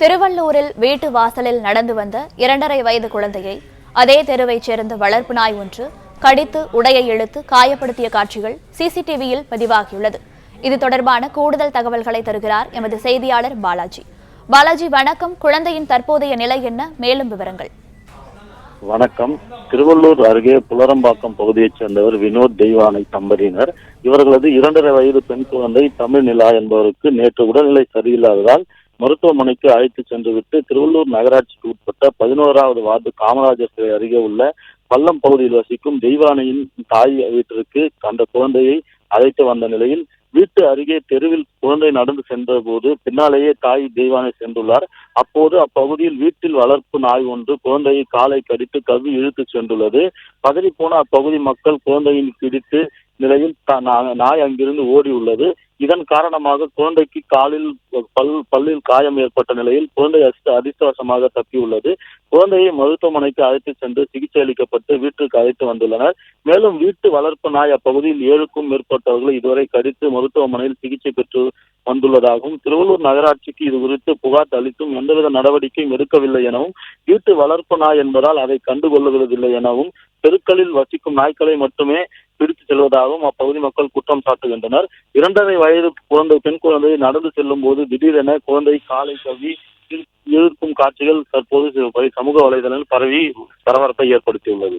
திருவள்ளூரில் வீட்டு வாசலில் நடந்து வந்த 2.5 வயது குழந்தையை அதே தெருவைச் சேர்ந்த வளர்ப்பு நாய் ஒன்று கடித்து உடையை இழுத்து காயப்படுத்திய காட்சிகள் சிசிடிவியில் பதிவாகியுள்ளது. இது தொடர்பான கூடுதல் தகவல்களை தருகிறார் எமது செய்தியாளர் பாலாஜி. பாலாஜி, வணக்கம். குழந்தையின் தற்போதைய நிலை என்ன? மேலும் விவரங்கள். வணக்கம். திருவள்ளூர் அருகே புலரம்பாக்கம் பகுதியைச் சேர்ந்தவர் வினோத் தெய்வானை தம்பதியினர். இவர்களது 2.5 வயது பெண் குழந்தை தமிழ் நிலா என்பவருக்கு நேற்று உடல்நிலை சரியில்லாததால் மருத்துவமனைக்கு அழைத்து சென்றுவிட்டு திருவள்ளூர் நகராட்சிக்கு உட்பட்ட 11வது வார்டு காமராஜர் சிலை அருகே உள்ள பள்ளம் பகுதியில் வசிக்கும் தெய்வானையின் தாய் வீட்டிற்கு அந்த குழந்தையை அழைத்து வந்த நிலையில் வீட்டு அருகே தெருவில் குழந்தை நடந்து சென்ற போது பின்னாலேயே தாய் தெய்வானை சென்றுள்ளார். அப்போது அப்பகுதியில் வீட்டில் வளர்ப்பு நாய் ஒன்று குழந்தையை காலை கடித்து கவ்வி இழுத்து சென்றுள்ளது. பதறிப்போன அப்பகுதி மக்கள் குழந்தையின் பிடித்து நிலையில் நாய் அங்கிருந்து ஓடி உள்ளது. இதன் காரணமாக குழந்தைக்கு காலில் பல்லில் காயம் ஏற்பட்ட நிலையில் குழந்தை அதிர்ஷ்டவசமாக தப்பியுள்ளது. குழந்தையை மருத்துவமனைக்கு அழைத்து சென்று சிகிச்சை அளிக்கப்பட்டு வீட்டிற்கு அழைத்து வந்துள்ளனர். மேலும் வீட்டு வளர்ப்பு நாய் அப்பகுதியில் 7க்கும் மேற்பட்டவர்களை இதுவரை கடித்து மருத்துவமனையில் சிகிச்சை பெற்று வந்துள்ளதாகவும் திருவள்ளூர் நகராட்சிக்கு இது குறித்து புகார் அளித்தும் எந்தவித நடவடிக்கையும் எடுக்கவில்லை எனவும் வீட்டு வளர்ப்பு நாய் என்பதால் அதை கண்டுகொள்ளுவதில்லை எனவும் தெருக்களில் வசிக்கும் நாய்க்களை மட்டுமே பிடித்து செல்வதாகவும் அப்பகுதி மக்கள் குற்றம் சாட்டுகின்றனர். 2.5 வயது பெண் குழந்தை நடந்து செல்லும் போது திடீரென குழந்தை காலை கவ்வி இழுக்கும் காட்சிகள் தற்போது சமூக வலைதளங்களில் பரவி பரபரப்பை ஏற்படுத்தியுள்ளது.